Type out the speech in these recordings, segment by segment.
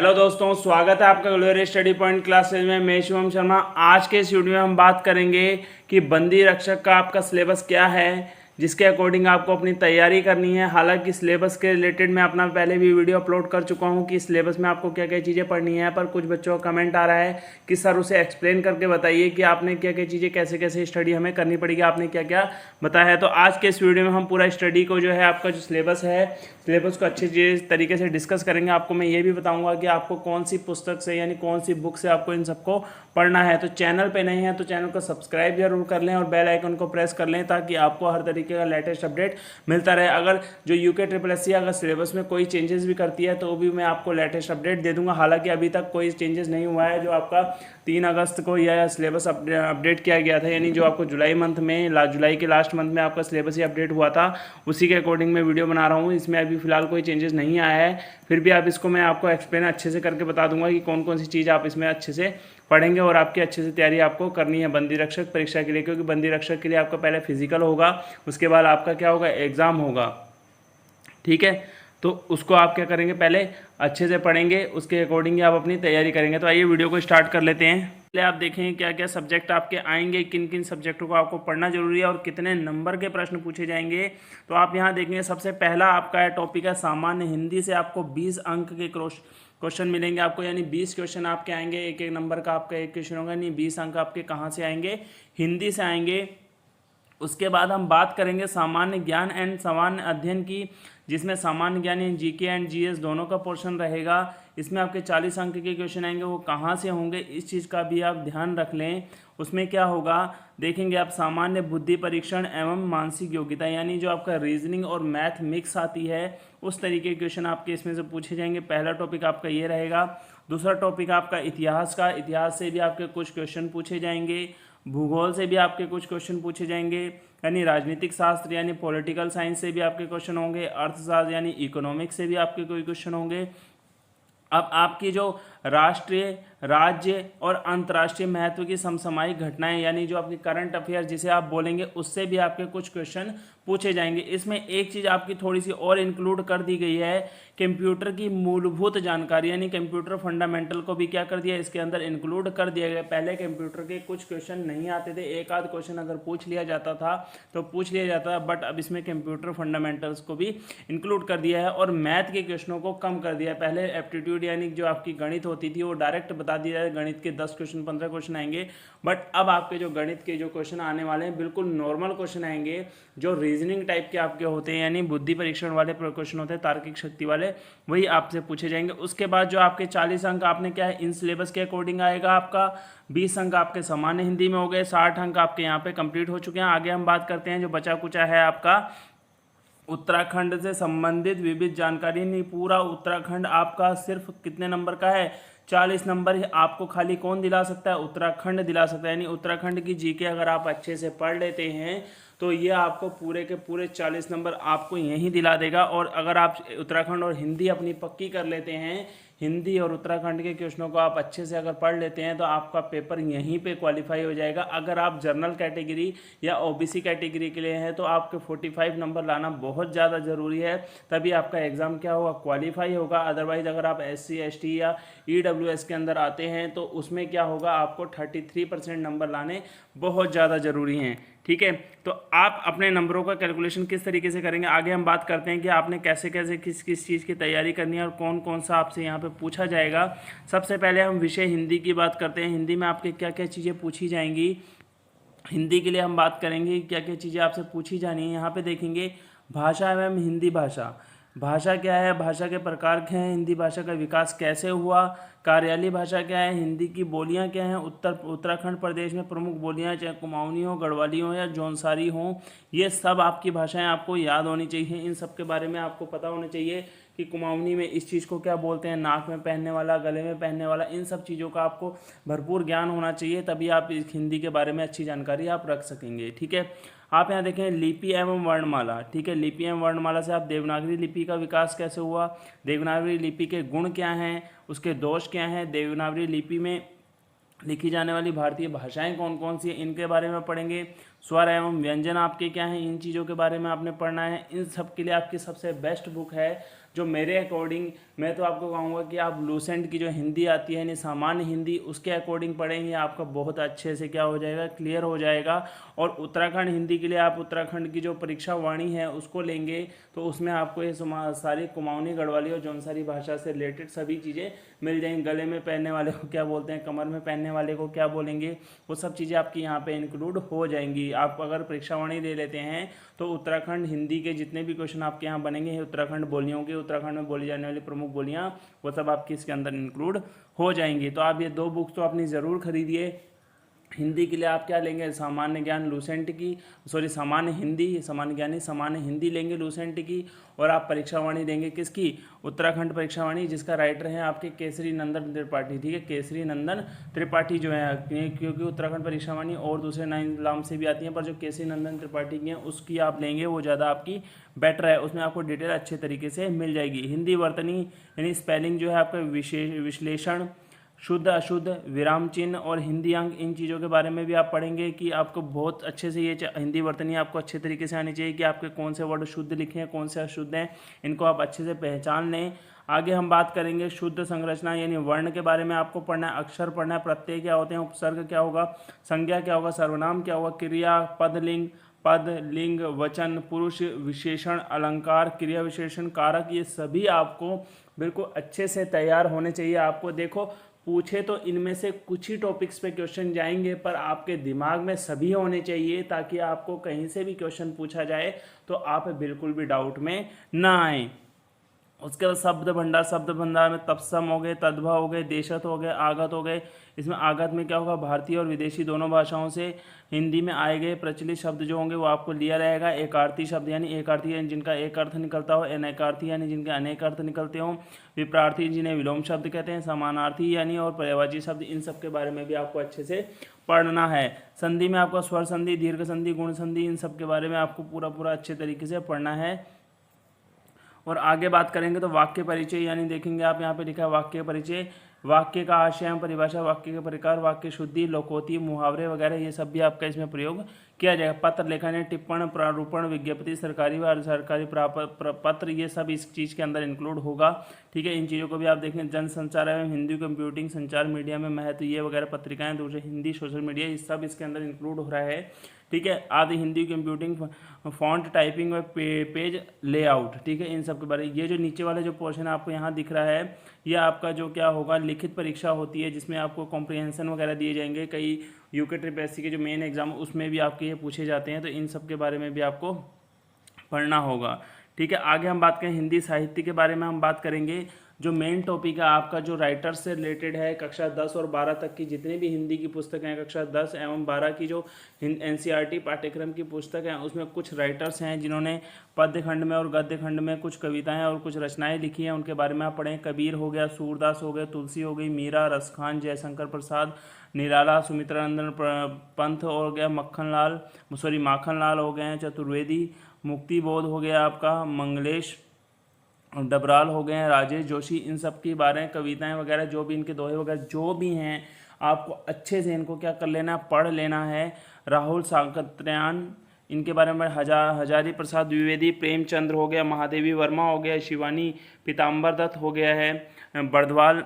Hello दोस्तों, स्वागत है आपका ग्लोरी स्टडी पॉइंट क्लासेज में। मैं शिवम शर्मा। आज के इस वीडियो में हम बात करेंगे कि बंदी रक्षक का आपका सिलेबस क्या है, जिसके अकॉर्डिंग आपको अपनी तैयारी करनी है। हालांकि सिलेबस के रिलेटेड मैं अपना पहले भी वीडियो अपलोड कर चुका हूं कि सिलेबस में आपको क्या क्या चीज़ें पढ़नी है, पर कुछ बच्चों का कमेंट आ रहा है कि सर उसे एक्सप्लेन करके बताइए कि आपने क्या क्या चीज़ें कैसे कैसे स्टडी हमें करनी पड़ेगी, आपने क्या क्या बताया है। तो आज के इस वीडियो में हम पूरा स्टडी को जो है आपका जो सिलेबस है, सिलेबस को अच्छे तरीके से डिस्कस करेंगे। आपको मैं ये भी बताऊंगा कि आपको कौन सी पुस्तक से यानी कौन सी बुक से आपको इन सबको पढ़ना है। तो चैनल पे नहीं है तो चैनल को सब्सक्राइब जरूर कर लें और बेल आइकन को प्रेस कर लें ताकि आपको हर तरीके का लेटेस्ट अपडेट मिलता रहे। अगर जो यूके ट्रिपल एस सी अगर सिलेबस में कोई चेंजेस भी करती है तो भी मैं आपको लेटेस्ट अपडेट दे दूंगा। हालांकि अभी तक कोई चेंजेस नहीं हुआ है। जो आपका 3 अगस्त को यह सिलेबस अपडेट किया गया था, यानी जो आपको जुलाई मंथ में जुलाई के लास्ट मंथ में आपका सिलेबस ही अपडेट हुआ था, उसी के अकॉर्डिंग मैं वीडियो बना रहा हूँ। इसमें अभी फिलहाल कोई चेंजेस नहीं आया है। फिर भी आप इसको मैं आपको एक्सप्लेन अच्छे से करके बता दूंगा कि कौन कौन सी चीज़ आप इसमें अच्छे से पढ़ेंगे और आपकी अच्छे से तैयारी आपको करनी है बंदी रक्षक परीक्षा के लिए। क्योंकि बंदी रक्षक के लिए आपका पहले फिजिकल होगा, उसके बाद आपका क्या होगा, एग्ज़ाम होगा। ठीक है, तो उसको आप क्या करेंगे, पहले अच्छे से पढ़ेंगे, उसके अकॉर्डिंग ही आप अपनी तैयारी करेंगे। तो आइए वीडियो को स्टार्ट कर लेते हैं। पहले आप देखें क्या क्या सब्जेक्ट आपके आएंगे, किन किन सब्जेक्टों को आपको पढ़ना जरूरी है और कितने नंबर के प्रश्न पूछे जाएंगे। तो आप यहाँ देखेंगे सबसे पहला आपका टॉपिक है सामान्य हिंदी से। आपको 20 अंक के क्वेश्चन मिलेंगे आपको, यानी 20 क्वेश्चन आपके आएंगे। एक एक नंबर का आपका एक क्वेश्चन होगा, यानी 20 अंक आपके कहाँ से आएंगे, हिंदी से आएंगे। उसके बाद हम बात करेंगे सामान्य ज्ञान एंड सामान्य अध्ययन की, जिसमें सामान्य ज्ञान यानी जीके एंड जीएस दोनों का पोर्शन रहेगा। इसमें आपके 40 अंक के क्वेश्चन आएंगे, वो कहाँ से होंगे इस चीज़ का भी आप ध्यान रख लें। उसमें क्या होगा देखेंगे आप, सामान्य बुद्धि परीक्षण एवं मानसिक योग्यता, यानी जो आपका रीजनिंग और मैथ मिक्स आती है उस तरीके के क्वेश्चन आपके इसमें से पूछे जाएंगे। पहला टॉपिक आपका ये रहेगा। दूसरा टॉपिक आपका इतिहास का, इतिहास से भी आपके कुछ क्वेश्चन पूछे जाएंगे। भूगोल से भी आपके कुछ क्वेश्चन पूछे जाएंगे, यानी राजनीतिक शास्त्र यानी पॉलिटिकल साइंस से भी आपके क्वेश्चन होंगे। अर्थशास्त्र यानी इकोनॉमिक्स से भी आपके कोई क्वेश्चन होंगे। अब आपकी जो राष्ट्रीय, राज्य और अंतर्राष्ट्रीय महत्व की समसामयिक घटनाएं यानी जो आपकी करंट अफेयर जिसे आप बोलेंगे, उससे भी आपके कुछ क्वेश्चन पूछे जाएंगे। इसमें एक चीज़ आपकी थोड़ी सी और इंक्लूड कर दी गई है, कंप्यूटर की मूलभूत जानकारी यानी कंप्यूटर फंडामेंटल को भी क्या कर दिया, इसके अंदर इंक्लूड कर दिया गया। पहले कंप्यूटर के कुछ क्वेश्चन नहीं आते थे, एक आध क्वेश्चन अगर पूछ लिया जाता था तो पूछ लिया जाता था, बट अब इसमें कंप्यूटर फंडामेंटल्स को भी इंक्लूड कर दिया है और मैथ के क्वेश्चनों को कम कर दिया है। पहले एप्टीट्यूड यानी जो आपकी गणित होती थी वो डायरेक्ट बता दिया जाए, गणित के 10 क्वेश्चन 15 क्वेश्चन आएंगे, बट अब आपके जो गणित के जो क्वेश्चन आने वाले हैं बिल्कुल नॉर्मल क्वेश्चन आएंगे, जो रीजनिंग टाइप के आपके होते हैं, यानी बुद्धि परीक्षण वाले क्वेश्चन होते हैं, तार्किक शक्ति वाले, वही आपसे पूछे जाएंगे। उसके बाद जो आपके 40 अंक आपने क्या है इन सिलेबस के अकॉर्डिंग आएगा आपका, 20 अंक आपके सामान्य हिंदी में हो गए, 60 अंक आपके यहाँ पे कंप्लीट हो चुके हैं। आगे हम बात करते हैं जो बचा कुचा है आपका उत्तराखंड से संबंधित विविध जानकारी। नहीं, पूरा उत्तराखंड आपका सिर्फ कितने नंबर का है, 40 नंबर ही आपको खाली कौन दिला सकता है, उत्तराखंड दिला सकता है। यानी उत्तराखंड की जीके अगर आप अच्छे से पढ़ लेते हैं तो ये आपको पूरे के पूरे 40 नंबर आपको यहीं दिला देगा। और अगर आप उत्तराखंड और हिंदी अपनी पक्की कर लेते हैं, हिंदी और उत्तराखंड के क्वेश्चनों को आप अच्छे से अगर पढ़ लेते हैं तो आपका पेपर यहीं पे क्वालिफाई हो जाएगा। अगर आप जनरल कैटेगरी या ओबीसी कैटेगरी के लिए हैं तो आपके 45 नंबर लाना बहुत ज़्यादा ज़रूरी है, तभी आपका एग्ज़ाम क्या होगा, क्वालिफाई होगा। अदरवाइज अगर आप SC ST या EWS के अंदर आते हैं तो उसमें क्या होगा, आपको 33% नंबर लाने बहुत ज़्यादा ज़रूरी हैं। ठीक है, तो आप अपने नंबरों का कैलकुलेशन किस तरीके से करेंगे, आगे हम बात करते हैं कि आपने कैसे कैसे किस किस चीज़ की तैयारी करनी है और कौन कौन सा आपसे यहाँ पे पूछा जाएगा। सबसे पहले हम विषय हिंदी की बात करते हैं। हिंदी में आपके क्या क्या चीज़ें पूछी जाएंगी, हिंदी के लिए हम बात करेंगे क्या क्या चीज़ें आपसे पूछी जानी है। यहाँ पे देखेंगे भाषा एवं हिंदी भाषा, भाषा क्या है, भाषा के प्रकार क्या हैं, हिंदी भाषा का विकास कैसे हुआ, कार्यालय भाषा क्या है, हिंदी की बोलियां क्या हैं, उत्तराखंड प्रदेश में प्रमुख बोलियां, चाहे कुमाऊनी हो, गढ़वाली हो या जौनसारी हो, ये सब आपकी भाषाएं आपको याद होनी चाहिए। इन सब के बारे में आपको पता होना चाहिए कि कुमाऊनी में इस चीज़ को क्या बोलते हैं, नाक में पहनने वाला, गले में पहनने वाला, इन सब चीज़ों का आपको भरपूर ज्ञान होना चाहिए, तभी आप इस हिंदी के बारे में अच्छी जानकारी आप रख सकेंगे। ठीक है, आप यहाँ देखें लिपि एवं वर्णमाला। ठीक है, लिपि एवं वर्णमाला से आप देवनागरी लिपि का विकास कैसे हुआ, देवनागरी लिपि के गुण क्या हैं, उसके दोष क्या हैं, देवनागरी लिपि में लिखी जाने वाली भारतीय भाषाएं कौन कौन सी हैं, इनके बारे में पढ़ेंगे। स्वर एवं व्यंजन आपके क्या हैं, इन चीज़ों के बारे में आपने पढ़ना है। इन सब के लिए आपकी सबसे बेस्ट बुक है जो मेरे अकॉर्डिंग मैं तो आपको कहूँगा कि आप लूसेंट की जो हिंदी आती है यानी सामान्य हिंदी उसके अकॉर्डिंग पढ़ेंगे, आपका बहुत अच्छे से क्या हो जाएगा, क्लियर हो जाएगा। और उत्तराखंड हिंदी के लिए आप उत्तराखंड की जो परीक्षा वाणी है उसको लेंगे तो उसमें आपको ये सारी कुमाऊनी गढ़वाली और जौनसारी भाषा से रिलेटेड सभी चीज़ें मिल जाएंगी। गले में पहनने वाले को क्या बोलते हैं, कमर में पहनने वाले को क्या बोलेंगे, वो सब चीज़ें आपकी यहाँ पे इंक्लूड हो जाएंगी। आप अगर परीक्षा वाणी ले लेते हैं तो उत्तराखंड हिंदी के जितने भी क्वेश्चन आपके यहाँ बनेंगे उत्तराखंड बोलियों के, उत्तराखंड में बोली जाने वाली प्रमुख बोलियाँ, वो सब आपकी इसके अंदर इंक्लूड हो जाएंगी। तो आप ये 2 बुक्स तो अपनी ज़रूर खरीदिए। हिंदी के लिए आप क्या लेंगे, सामान्य ज्ञान लूसेंट की, सॉरी सामान्य हिंदी, सामान्य ज्ञान नहीं, सामान्य हिंदी लेंगे लूसेंट की। और आप परीक्षावाणी लेंगे किसकी, उत्तराखंड परीक्षावाणी, जिसका राइटर है आपके केसरी नंदन त्रिपाठी। ठीक है, केसरी नंदन त्रिपाठी जो है, क्योंकि उत्तराखंड परीक्षावाणी और दूसरे नाम से भी आती हैं, पर जो केसरी नंदन त्रिपाठी की है उसकी आप लेंगे, वो ज़्यादा आपकी बेटर है। उसमें आपको डिटेल अच्छे तरीके से मिल जाएगी। हिंदी वर्तनी यानी स्पेलिंग जो है आपका विश्लेषण, शुद्ध अशुद्ध, विराम चिन्ह और हिंदी अंक, इन चीज़ों के बारे में भी आप पढ़ेंगे कि आपको बहुत अच्छे से ये हिंदी वर्तनी आपको अच्छे तरीके से आनी चाहिए कि आपके कौन से वर्ड शुद्ध लिखे हैं, कौन से अशुद्ध हैं, इनको आप अच्छे से पहचान लें। आगे हम बात करेंगे शुद्ध संरचना यानी वर्ण के बारे में आपको पढ़ना है, अक्षर पढ़ना है, प्रत्यय क्या होते हैं, उपसर्ग क्या होगा, संज्ञा क्या होगा, सर्वनाम क्या होगा, क्रिया, पदलिंग, पद, लिंग, वचन, पुरुष, विशेषण, अलंकार, क्रिया विशेषण, कारक, ये सभी आपको बिल्कुल अच्छे से तैयार होने चाहिए। आपको देखो पूछे तो इनमें से कुछ ही टॉपिक्स पे क्वेश्चन जाएंगे, पर आपके दिमाग में सभी होने चाहिए ताकि आपको कहीं से भी क्वेश्चन पूछा जाए तो आप बिल्कुल भी डाउट में ना आए। उसके बाद शब्द भंडार में तत्सम हो गए, तद्भव हो गए, देशत हो गए, आगत हो गए। इसमें आगत में क्या होगा, भारतीय और विदेशी दोनों भाषाओं से हिंदी में आए गए प्रचलित शब्द जो होंगे वो आपको लिया रहेगा। एकार्थी शब्द यानी एकार्थी यानी जिनका एक अर्थ निकलता हो, अनेकार्थी यानी जिनके अनेक अर्थ निकलते हों, विप्रार्थी जिन्हें विलोम शब्द कहते हैं, समानार्थी यानी और पर्यायवाची शब्द, इन सब के बारे में भी आपको अच्छे से पढ़ना है। संधि में आपका स्वर संधि, दीर्घ संधि, गुण संधि, इन सब के बारे में आपको पूरा अच्छे तरीके से पढ़ना है। और आगे बात करेंगे तो वाक्य परिचय यानी देखेंगे आप यहाँ पे लिखा है वाक्य परिचय, वाक्य का आशय एवं परिभाषा, वाक्य के प्रकार, वाक्य शुद्धि, लोकोक्ति, मुहावरे वगैरह ये सब भी आपका इसमें प्रयोग किया जाएगा। पत्र लेखन, टिप्पण, प्रारूपण, विज्ञप्ति, सरकारी व सरकारी पत्र, ये सब इस चीज़ के अंदर इंक्लूड होगा। ठीक है, इन चीज़ों को भी आप देखें। जन संचार एवं हिंदी कंप्यूटिंग संचार मीडिया में महत्व, ये वगैरह पत्रिकाएं, दूसरे हिंदी सोशल मीडिया, ये सब इसके अंदर इंक्लूड हो रहा है। ठीक है, आदि हिंदी कंप्यूटिंग, फॉन्ट टाइपिंग व पेज लेआउट। ठीक है, इन सब के बारे में ये जो नीचे वाला जो पोर्शन आपको यहाँ दिख रहा है, ये आपका जो क्या होगा, लिखित परीक्षा होती है जिसमें आपको कॉम्प्रिहेंशन वगैरह दिए जाएंगे। कई यूके ट्रिपीएससी के जो मेन एग्जाम उसमें भी आपके ये पूछे जाते हैं, तो इन सब के बारे में भी आपको पढ़ना होगा। ठीक है, आगे हम बात करें हिंदी साहित्य के बारे में हम बात करेंगे। जो मेन टॉपिक है आपका जो राइटर से रिलेटेड है, कक्षा 10 और 12 तक की जितनी भी हिंदी की पुस्तक हैं, कक्षा 10 एवं 12 की जो एनसीईआरटी पाठ्यक्रम की पुस्तक हैं, उसमें कुछ राइटर्स हैं जिन्होंने पद्य खंड में और गद्य खंड में कुछ कविताएं और कुछ रचनाएं लिखी हैं, उनके बारे में आप पढ़ें। कबीर हो गया, सूरदास हो गया, तुलसी हो गई, मीरा, रसखान, जयशंकर प्रसाद, निराला, सुमित्रानंदन पंथ हो गया, माखनलाल हो गए हैं, चतुर्वेदी, मुक्ति बोध हो गया आपका, मंगलेश डबराल हो गए हैं, राजेश जोशी, इन सब की बारे कविताएं वगैरह जो भी इनके दोहे वगैरह जो भी हैं आपको अच्छे से इनको क्या कर लेना, पढ़ लेना है। राहुल साकत्यायन, इनके बारे में हजारी प्रसाद द्विवेदी, प्रेमचंद्र हो गया, महादेवी वर्मा हो गया, शिवानी पीताम्बर दत्त हो गया है, बर्दवाल,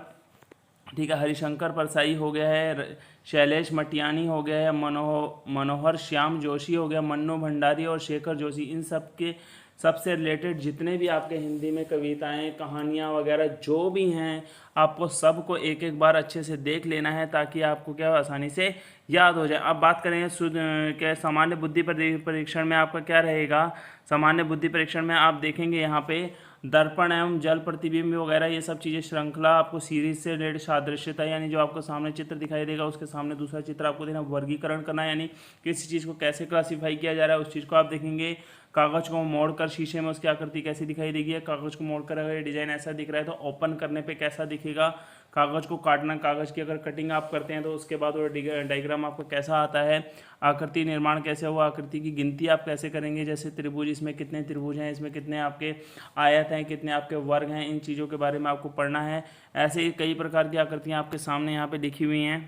ठीक है, हरिशंकर परसाई हो गया है, शैलेश मटियानी हो गया है, मनोहर श्याम जोशी हो गया, मन्नू भंडारी और शेखर जोशी, इन सब के सबसे रिलेटेड जितने भी आपके हिंदी में कविताएं, कहानियाँ वगैरह जो भी हैं, आपको सबको एक एक बार अच्छे से देख लेना है ताकि आपको क्या आसानी से याद हो जाए। अब बात करेंगे क्या सामान्य बुद्धि परीक्षण में आपका क्या रहेगा। सामान्य बुद्धि परीक्षण में आप देखेंगे यहाँ पे दर्पण एवं जल प्रतिबिंब वगैरह ये सब चीज़ें श्रृंखला, आपको सीरीज से रिलेटेड सादृश्यता यानी जो आपको सामने चित्र दिखाई देगा उसके सामने दूसरा चित्र आपको देना, वर्गीकरण करना यानी किसी चीज़ को कैसे क्लासीफाई किया जा रहा है उस चीज़ को आप देखेंगे। कागज़ को मोड़कर शीशे में उसकी आकृति कैसी दिखाई देगी, कागज़ को मोड़कर अगर डिज़ाइन ऐसा दिख रहा है तो ओपन करने पे कैसा दिखेगा, कागज़ को काटना, कागज़ की अगर कटिंग आप करते हैं तो उसके बाद वो डायग्राम आपको कैसा आता है, आकृति निर्माण कैसे हुआ, आकृति की गिनती आप कैसे करेंगे, जैसे त्रिभुज, इसमें कितने त्रिभुज हैं, इसमें कितने आपके आयत हैं, कितने आपके वर्ग हैं, इन चीज़ों के बारे में आपको पढ़ना है। ऐसे ही कई प्रकार की आकृतियाँ आपके सामने यहाँ पर लिखी हुई हैं।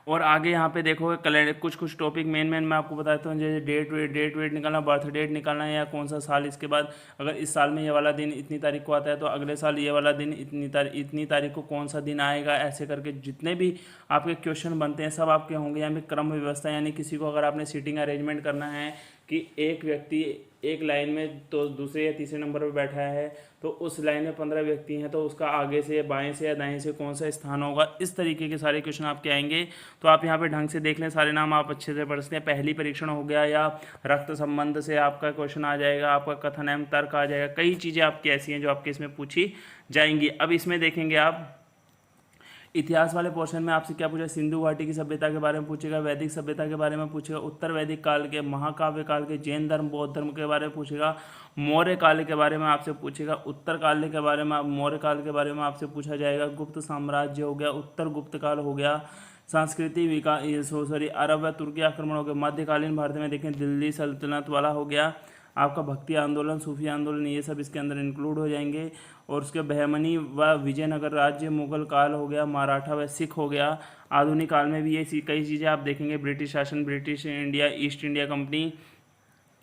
और आगे यहाँ पे देखोगे कैलेंडर कुछ टॉपिक मेन मैं आपको बताता हूँ, जैसे डेट वेट निकालना, बर्थ डेट निकालना, या कौन सा साल, इसके बाद अगर इस साल में ये वाला दिन इतनी तारीख को आता है तो अगले साल ये वाला दिन इतनी तारीख को कौन सा दिन आएगा, ऐसे करके जितने भी आपके क्वेश्चन बनते हैं सब आपके होंगे। यहाँ पे क्रम व्यवस्था, यानी किसी को अगर आपने सीटिंग अरेंजमेंट करना है कि एक व्यक्ति एक लाइन में तो दूसरे या तीसरे नंबर पर बैठा है, तो उस लाइन में 15 व्यक्ति हैं तो उसका आगे से बाएं से या दाएं से कौन सा स्थान होगा, इस तरीके के सारे क्वेश्चन आपके आएंगे। तो आप यहाँ पे ढंग से देख लें, सारे नाम आप अच्छे से पढ़ सकते हैं। पहली परीक्षण हो गया, या रक्त संबंध से आपका क्वेश्चन आ जाएगा, आपका कथन एवं तर्क आ जाएगा, कई चीज़ें आपकी ऐसी हैं जो आपके इसमें पूछी जाएंगी। अब इसमें देखेंगे आप इतिहास वाले पोर्शन में आपसे क्या पूछा, सिंधु घाटी की सभ्यता के बारे में पूछेगा, वैदिक सभ्यता के बारे में पूछेगा, उत्तर वैदिक काल के, महाकाव्य काल के, जैन धर्म बौद्ध धर्म के बारे में पूछेगा, मौर्य काल के बारे में आपसे पूछेगा, उत्तर काल के बारे में, मौर्य काल के बारे में आपसे पूछा जाएगा, गुप्त साम्राज्य हो गया, उत्तर गुप्त काल हो गया, संस्कृति विकास अरब व तुर्की आक्रमण हो गया, मध्यकालीन भारत में देखें दिल्ली सल्तनत वाला हो गया, आपका भक्ति आंदोलन, सूफी आंदोलन, ये सब इसके अंदर इंक्लूड हो जाएंगे। और उसके बहमनी व विजयनगर राज्य, मुगल काल हो गया, मराठा व सिख हो गया, आधुनिक काल में भी ये कई चीज़ें आप देखेंगे, ब्रिटिश शासन, British India, east India company,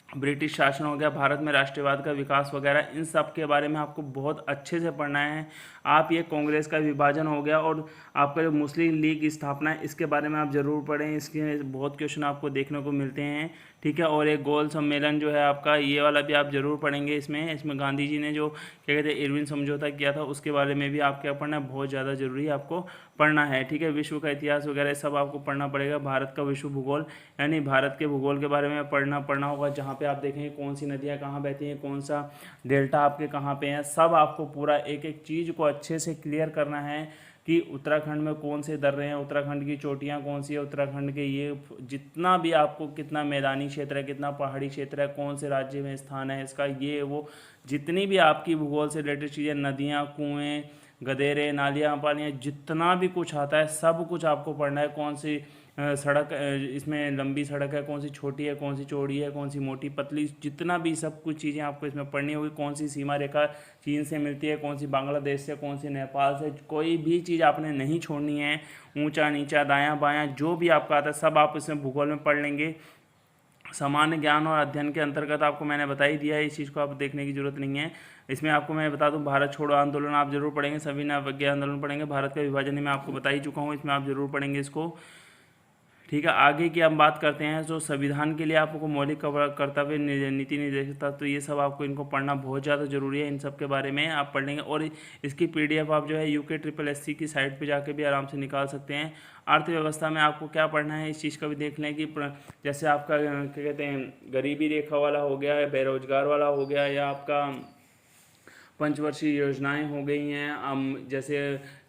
British शासन हो गया, भारत में राष्ट्रवाद का विकास वगैरह, इन सब के बारे में आपको बहुत अच्छे से पढ़ना है। आप ये कांग्रेस का विभाजन हो गया और आपका जो मुस्लिम लीग की स्थापना है, इसके बारे में आप ज़रूर पढ़ें, इसके बहुत क्वेश्चन आपको देखने को मिलते हैं, ठीक है। और एक गोल सम्मेलन जो है आपका, ये वाला भी आप ज़रूर पढ़ेंगे। इसमें गांधी जी ने जो क्या कहते हैं इरविन समझौता किया था, उसके बारे में भी आप क्या पढ़ना है, बहुत ज़्यादा ज़रूरी आपको पढ़ना है, ठीक है। विश्व का इतिहास वगैरह सब आपको पढ़ना पड़ेगा। भारत का विश्व भूगोल, यानी भारत के भूगोल के बारे में पढ़ना होगा, जहाँ पे आप देखेंगे कौन सी नदियाँ कहाँ बहती हैं, कौन सा डेल्टा आपके कहाँ पे हैं, सब आपको पूरा एक एक चीज़ को अच्छे से क्लियर करना है कि उत्तराखंड में कौन से दर्रे हैं, उत्तराखंड की चोटियाँ कौन सी है, उत्तराखंड के ये जितना भी आपको कितना मैदानी क्षेत्र है, कितना पहाड़ी क्षेत्र है, कौन से राज्य में स्थान है इसका, ये वो जितनी भी आपकी भूगोल से रिलेटेड चीज़ें, नदियाँ, कुएँ, गदेरे, नालियाँ, पानियाँ, जितना भी कुछ आता है सब कुछ आपको पढ़ना है। कौन सी सड़क इसमें लंबी सड़क है, कौन सी छोटी है, कौन सी चौड़ी है, कौन सी मोटी पतली, जितना भी सब कुछ चीज़ें आपको इसमें पढ़नी होगी। कौन सी सीमा रेखा चीन से मिलती है, कौन सी बांग्लादेश से, कौन सी नेपाल से, कोई भी चीज़ आपने नहीं छोड़नी है। ऊंचा नीचा दायां बायां जो भी आपका आता है सब आप इसमें भूगोल में पढ़ लेंगे। सामान्य ज्ञान और अध्ययन के अंतर्गत आपको मैंने बता ही दिया है, इस चीज़ को आप देखने की जरूरत नहीं है। इसमें आपको मैं बता दूं, भारत छोड़ो आंदोलन आप जरूर पढ़ेंगे, सविनय अवज्ञा आंदोलन पढ़ेंगे, भारत का विभाजन मैं आपको बता ही चुका हूँ, इसमें आप जरूर पढ़ेंगे इसको, ठीक है। आगे की हम बात करते हैं, जो संविधान के लिए आपको मौलिक कर्तव्य, नीति निर्देशिका, तो ये सब आपको इनको पढ़ना बहुत ज़्यादा जरूरी है। इन सब के बारे में आप पढ़ लेंगे और इसकी PDF आप जो है UK SSSC की साइट पे जाके भी आराम से निकाल सकते हैं। अर्थव्यवस्था में आपको क्या पढ़ना है, इस चीज़ का भी देख लें कि जैसे आपका क्या कहते हैं गरीबी रेखा वाला हो गया, बेरोजगार वाला हो गया, या आपका पंचवर्षीय योजनाएं हो गई हैं, जैसे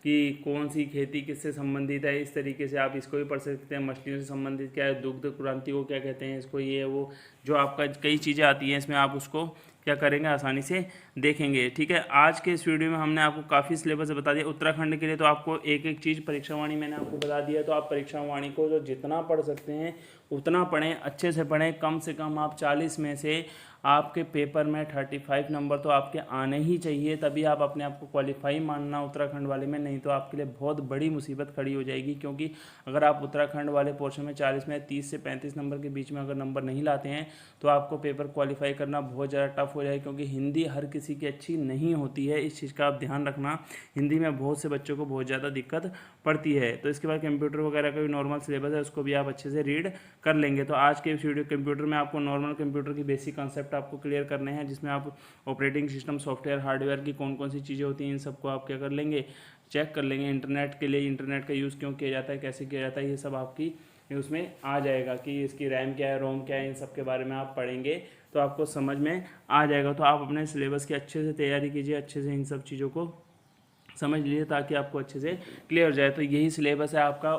कि कौन सी खेती किससे संबंधित है, इस तरीके से आप इसको भी पढ़ सकते हैं। मछलियों से संबंधित क्या है, दुग्ध क्रांति को क्या कहते हैं, इसको ये वो जो आपका कई चीज़ें आती हैं इसमें, आप उसको क्या करेंगे आसानी से देखेंगे, ठीक है। आज के इस वीडियो में हमने आपको काफ़ी सिलेबस बता दिया। उत्तराखंड के लिए तो आपको एक एक चीज़ परीक्षावाणी मैंने आपको बता दिया, तो आप परीक्षावाणी को जो जितना पढ़ सकते हैं उतना पढ़ें, अच्छे से पढ़ें। कम से कम आप 40 में से आपके पेपर में 35 नंबर तो आपके आने ही चाहिए, तभी आप अपने आप को क्वालिफाई मानना उत्तराखंड वाले में, नहीं तो आपके लिए बहुत बड़ी मुसीबत खड़ी हो जाएगी। क्योंकि अगर आप उत्तराखंड वाले पोर्शन में 40 में 30 से 35 नंबर के बीच में अगर नंबर नहीं लाते हैं तो आपको पेपर क्वालिफाई करना बहुत ज़्यादा टफ हो जाएगा, क्योंकि हिंदी हर किसी की अच्छी नहीं होती है, इस चीज़ का आप ध्यान रखना। हिंदी में बहुत से बच्चों को बहुत ज़्यादा दिक्कत पड़ती है। तो इसके बाद कंप्यूटर वगैरह का भी नॉर्मल सिलेबस है, उसको भी आप अच्छे से रीड कर लेंगे। तो आज के वीडियो कंप्यूटर में आपको नॉर्मल कंप्यूटर की बेसिक कंसेप्ट आपको क्लियर करने हैं, जिसमें आप ऑपरेटिंग सिस्टम, सॉफ्टवेयर, हार्डवेयर की कौन कौन सी चीज़ें होती हैं, इन सबको आप क्या कर लेंगे, चेक कर लेंगे। इंटरनेट के लिए इंटरनेट का यूज़ क्यों किया जाता है, कैसे किया जाता है, ये सब आपकी उसमें आ जाएगा कि इसकी रैम क्या है, रोम क्या है, इन सब के बारे में आप पढ़ेंगे तो आपको समझ में आ जाएगा। तो आप अपने सिलेबस की अच्छे से तैयारी कीजिए, अच्छे से इन सब चीज़ों को समझ लीजिए ताकि आपको अच्छे से क्लियर हो जाए। तो यही सिलेबस है आपका